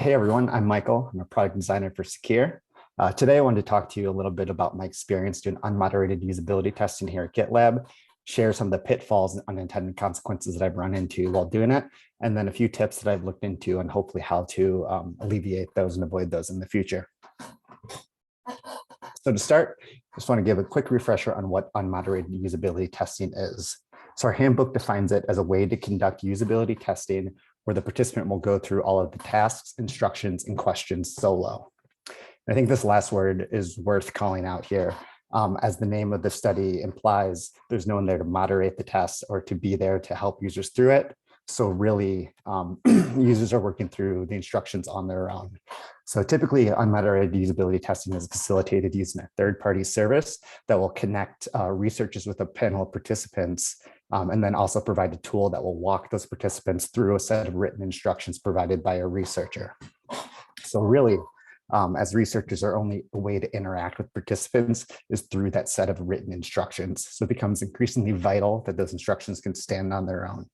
Hey everyone, I'm Michael. I'm a product designer for Secure. Today I wanted to talk to you a little bit about my experience doing unmoderated usability testing here at GitLab, share some of the pitfalls and unintended consequences that I've run into while doing it, and then a few tips that I've looked into and hopefully how to alleviate those and avoid those in the future. So to start, I just want to give a quick refresher on what unmoderated usability testing is. So our handbook defines it as a way to conduct usability testing where the participant will go through all of the tasks, instructions, and questions solo. And I think this last word is worth calling out here. As the name of the study implies, there's no one there to moderate the test or to be there to help users through it. So really, users are working through the instructions on their own. So typically, unmoderated usability testing is facilitated using a third-party service that will connect researchers with a panel of participants, and then also provide a tool that will walk those participants through a set of written instructions provided by a researcher. So really, as researchers, our only way to interact with participants is through that set of written instructions. So it becomes increasingly vital that those instructions can stand on their own.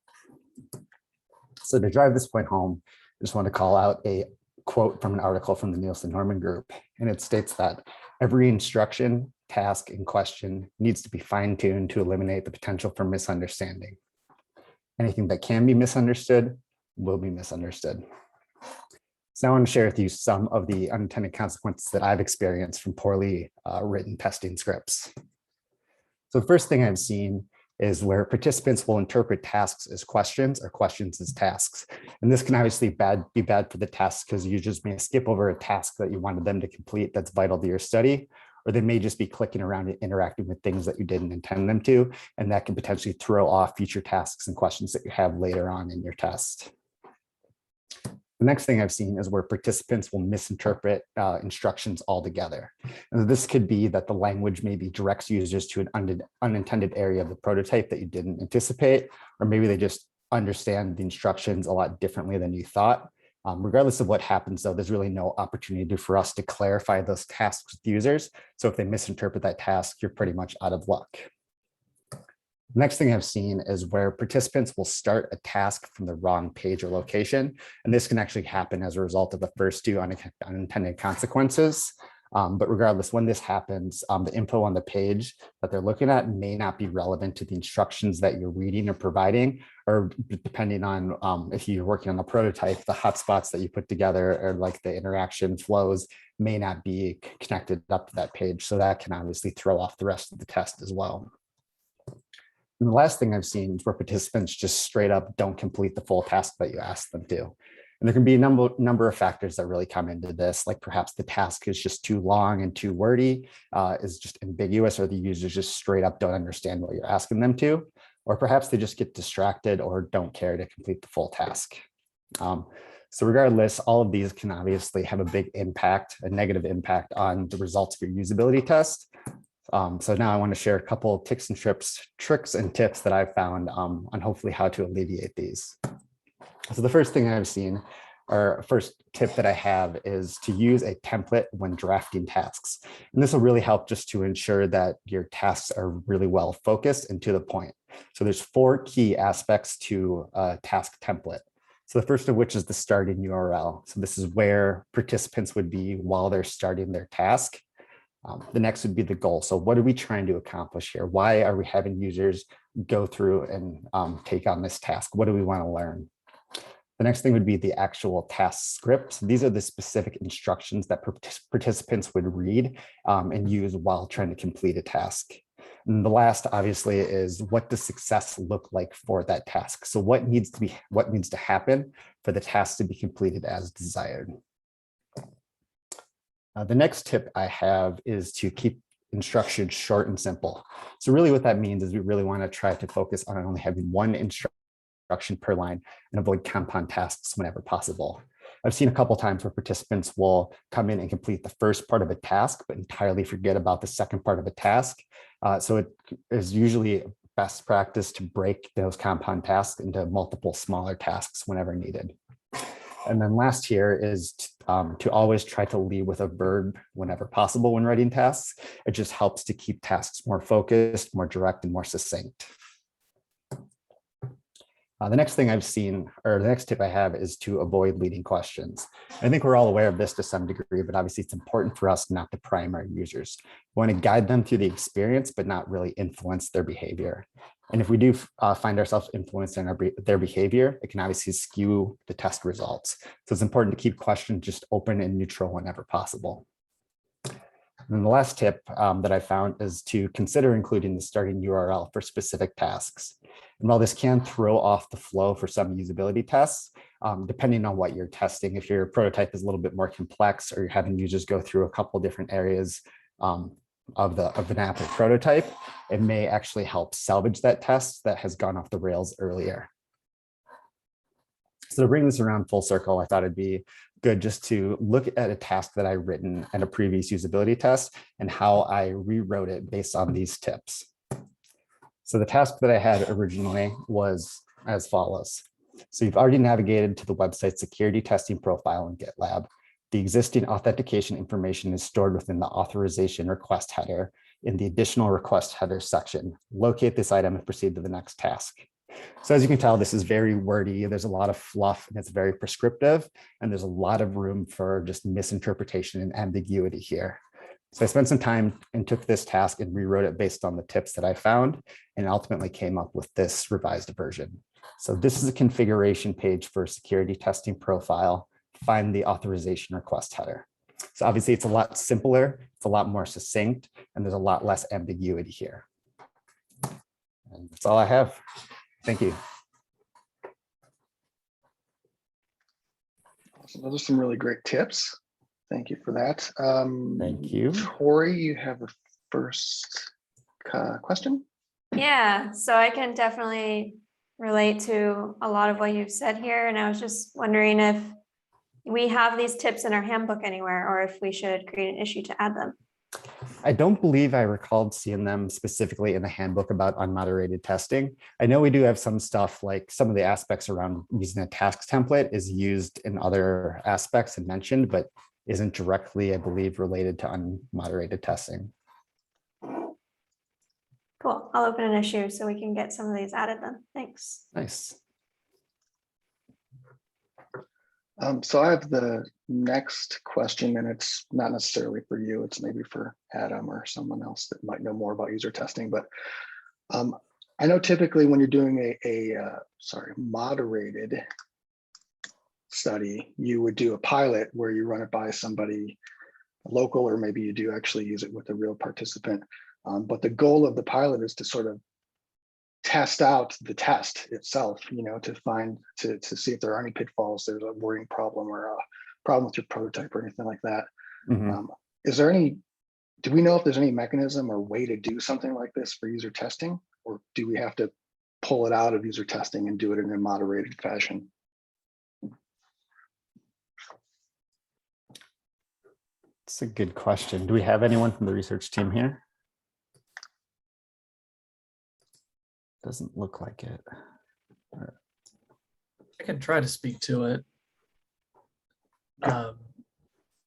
So to drive this point home, I just want to call out a quote from an article from the Nielsen-Norman Group, and it states that every instruction, task, and question needs to be fine-tuned to eliminate the potential for misunderstanding. Anything that can be misunderstood will be misunderstood. So I want to share with you some of the unintended consequences that I've experienced from poorly written testing scripts. So the first thing I've seen is where participants will interpret tasks as questions or questions as tasks. And this can obviously be bad for the test because users may skip over a task that you wanted them to complete that's vital to your study, or they may just be clicking around and interacting with things that you didn't intend them to, and that can potentially throw off future tasks and questions that you have later on in your test. The next thing I've seen is where participants will misinterpret instructions altogether. And this could be that the language maybe directs users to an unintended area of the prototype that you didn't anticipate, or maybe they just understand the instructions a lot differently than you thought. Regardless of what happens, though, there's really no opportunity for us to clarify those tasks with users. So if they misinterpret that task, you're pretty much out of luck. Next thing I've seen is where participants will start a task from the wrong page or location. And this can actually happen as a result of the first two unintended consequences. But regardless, when this happens, the info on the page that they're looking at may not be relevant to the instructions that you're reading or providing, or depending on if you're working on a prototype, the hotspots that you put together or like the interaction flows may not be connected up to that page. So that can obviously throw off the rest of the test as well. And the last thing I've seen is where participants just straight up don't complete the full task that you asked them to. And there can be a number of factors that really come into this, like perhaps the task is just too long and too wordy, is just ambiguous, or the users just straight up don't understand what you're asking them to, or perhaps they just get distracted or don't care to complete the full task. So regardless, all of these can obviously have a big impact, a negative impact on the results of your usability test. So now I want to share a couple of tricks and tips that I've found on hopefully how to alleviate these. So the first thing I've seen, or first tip that I have, is to use a template when drafting tasks. And this will really help just to ensure that your tasks are really well focused and to the point. So there's 4 key aspects to a task template. So the first of which is the starting URL. So this is where participants would be while they're starting their task. The next would be the goal. So what are we trying to accomplish here? Why are we having users go through and take on this task? What do we want to learn? The next thing would be the actual task script. These are the specific instructions that participants would read and use while trying to complete a task. And the last, obviously, is what does success look like for that task? So what needs to happen for the task to be completed as desired? The next tip I have is to keep instructions short and simple. So really what that means is we really want to try to focus on only having one instruction per line and avoid compound tasks whenever possible. I've seen a couple times where participants will come in and complete the first part of a task, but entirely forget about the second part of a task. So it is usually best practice to break those compound tasks into multiple smaller tasks whenever needed. And then last here is to always try to lead with a verb whenever possible when writing tasks. It just helps to keep tasks more focused, more direct, and more succinct. The next thing I've seen, or the next tip I have, is to avoid leading questions. I think we're all aware of this to some degree, but obviously it's important for us not to prime our users. We want to guide them through the experience, but not really influence their behavior. And if we do find ourselves influencing their behavior, it can obviously skew the test results. So it's important to keep questions just open and neutral whenever possible. And the last tip that I found is to consider including the starting URL for specific tasks. And while this can throw off the flow for some usability tests, depending on what you're testing, if your prototype is a little bit more complex or you're having users go through a couple different areas of an app or prototype, it may actually help salvage that test that has gone off the rails earlier. So to bring this around full circle, I thought it'd be good just to look at a task that I've written at a previous usability test and how I rewrote it based on these tips. So the task that I had originally was as follows. So you've already navigated to the website security testing profile in GitLab. The existing authentication information is stored within the authorization request header in the additional request header section. Locate this item and proceed to the next task. So as you can tell, this is very wordy. There's a lot of fluff and it's very prescriptive, and there's a lot of room for just misinterpretation and ambiguity here. So I spent some time and took this task and rewrote it based on the tips that I found and ultimately came up with this revised version. So this is a configuration page for security testing profile. Find the authorization request header. So obviously it's a lot simpler, it's a lot more succinct, and there's a lot less ambiguity here. And that's all I have. Thank you. Awesome. Those are some really great tips. Thank you for that. Thank you. Tori, you have a first question? Yeah, so I can definitely relate to a lot of what you've said here. And I was just wondering if we have these tips in our handbook anywhere, or if we should create an issue to add them. I don't believe I recalled seeing them specifically in the handbook about unmoderated testing. I know we do have some stuff, like some of the aspects around using a task template is used in other aspects and mentioned, but isn't directly, I believe, related to unmoderated testing. Cool. I'll open an issue so we can get some of these added then. Thanks. Nice. So I have the next question, and it's not necessarily for you. It's maybe for Adam or someone else that might know more about user testing. But I know typically when you're doing a moderated study, you would do a pilot where you run it by somebody local, or maybe you do actually use it with a real participant. But the goal of the pilot is to sort of test out the test itself, to see if there are any pitfalls, there's a wording problem or a problem with your prototype or anything like that. Mm-hmm. Do we know if there's any mechanism or way to do something like this for user testing, or do we have to pull it out of user testing and do it in a moderated fashion? It's a good question. Do we have anyone from the research team here? Doesn't look like it. I can try to speak to it.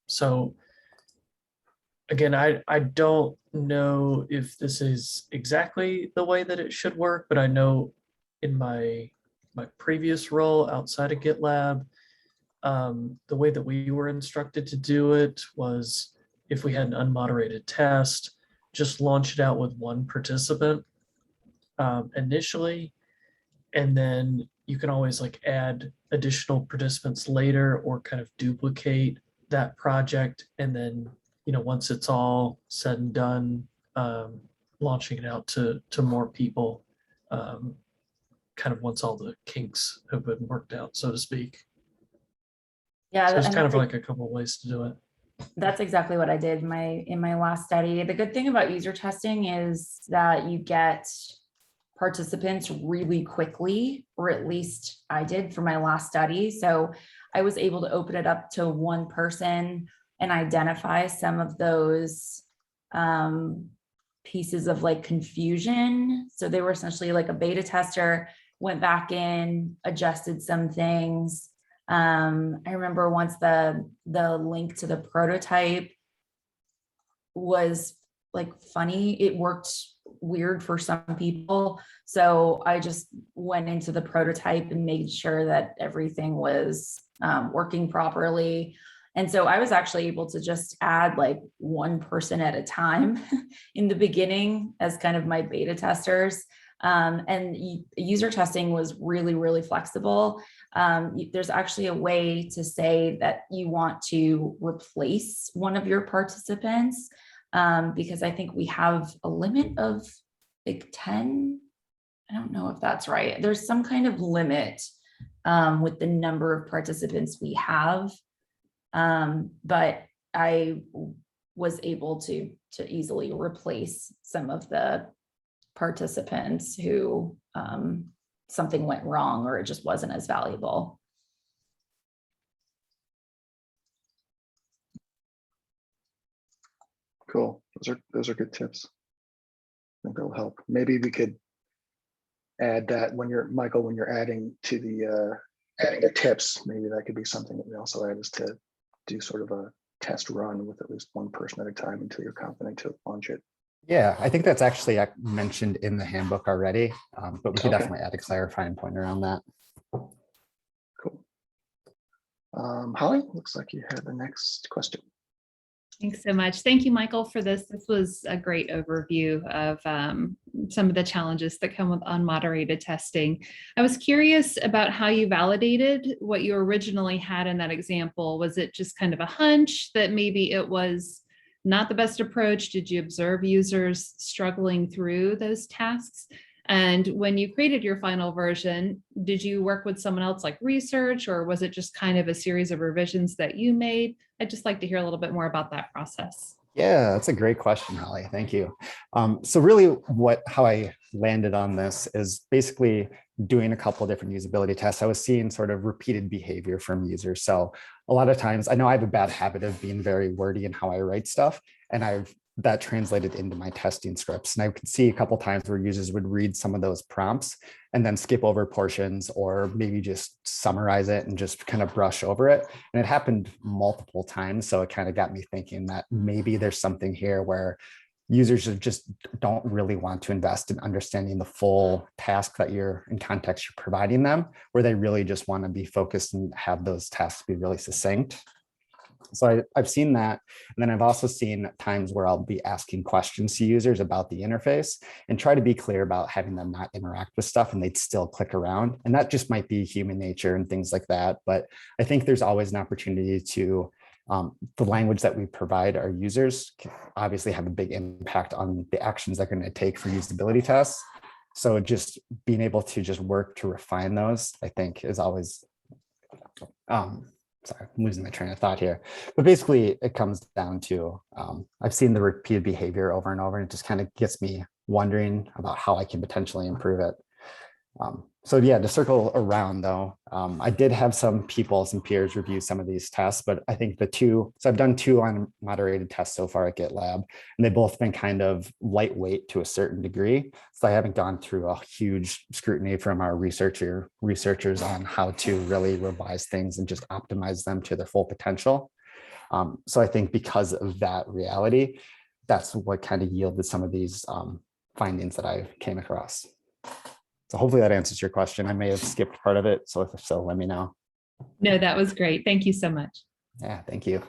So again, I don't know if this is exactly the way that it should work, but I know in my previous role outside of GitLab, the way that we were instructed to do it was, if we had an unmoderated test, just launch it out with one participant initially, and then you can always add additional participants later, or kind of duplicate that project, and then once it's all said and done, launching it out to more people, kind of once all the kinks have been worked out, so to speak. Yeah, so it's kind of like a couple of ways to do it. That's exactly what I did in my last study. The good thing about user testing is that you get participants really quickly, or at least I did for my last study. So I was able to open it up to one person and identify some of those pieces of confusion. So they were essentially like a beta tester, went back in, adjusted some things. I remember once the link to the prototype was funny. It worked weird for some people. So I just went into the prototype and made sure that everything was working properly. And so I was actually able to just add like one person at a time in the beginning as kind of my beta testers. And user testing was really, really flexible. There's actually a way to say that you want to replace one of your participants, because I think we have a limit of like 10. I don't know if that's right. There's some kind of limit with the number of participants we have. But I was able to easily replace some of the participants who something went wrong or it just wasn't as valuable. Cool. Those are good tips. I think that'll help. Maybe we could add that when you're, Michael, when you're adding to the adding the tips, maybe that could be something that we also add, is to do sort of a test run with at least one person at a time until you're confident to launch it. Yeah, I think that's actually mentioned in the handbook already, but we could Okay. definitely add a clarifying point around that. Cool. Holly, looks like you had the next question. Thanks so much. Thank you, Michael, for this. This was a great overview of some of the challenges that come with unmoderated testing. I was curious about how you validated what you originally had in that example. Was it just kind of a hunch that maybe it was not the best approach? Did you observe users struggling through those tasks? And when you created your final version, did you work with someone else like research, or was it just kind of a series of revisions that you made? I'd just like to hear a little bit more about that process. Yeah, that's a great question, Holly. Thank you. So really how I landed on this is basically doing a couple of different usability tests. I was seeing sort of repeated behavior from users. So a lot of times, I know I have a bad habit of being very wordy in how I write stuff, and that translated into my testing scripts. And I could see a couple of times where users would read some of those prompts and then skip over portions, or maybe just summarize it and just kind of brush over it. And it happened multiple times. So it kind of got me thinking that maybe there's something here where users just don't really want to invest in understanding the full task that you're in context you're providing them, where they really just want to be focused and have those tasks be really succinct. So I've seen that. And then I've also seen times where I'll be asking questions to users about the interface and try to be clear about having them not interact with stuff, and they'd still click around. And that just might be human nature and things like that. But I think there's always an opportunity to, the language that we provide our users can obviously have a big impact on the actions they're going to take for usability tests. So just being able to just work to refine those, I think, is always, sorry, I'm losing my train of thought here. But basically, it comes down to, I've seen the repeated behavior over and over, and it just kind of gets me wondering about how I can potentially improve it. So yeah, to circle around though, I did have some peers review some of these tests, but I think so I've done 2 unmoderated tests so far at GitLab, and they've both been kind of lightweight to a certain degree. So I haven't gone through a huge scrutiny from our researchers on how to really revise things and just optimize them to their full potential. So I think because of that reality, that's what kind of yielded some of these findings that I came across. So hopefully that answers your question. I may have skipped part of it. So if so, let me know. No, that was great. Thank you so much. Yeah, thank you.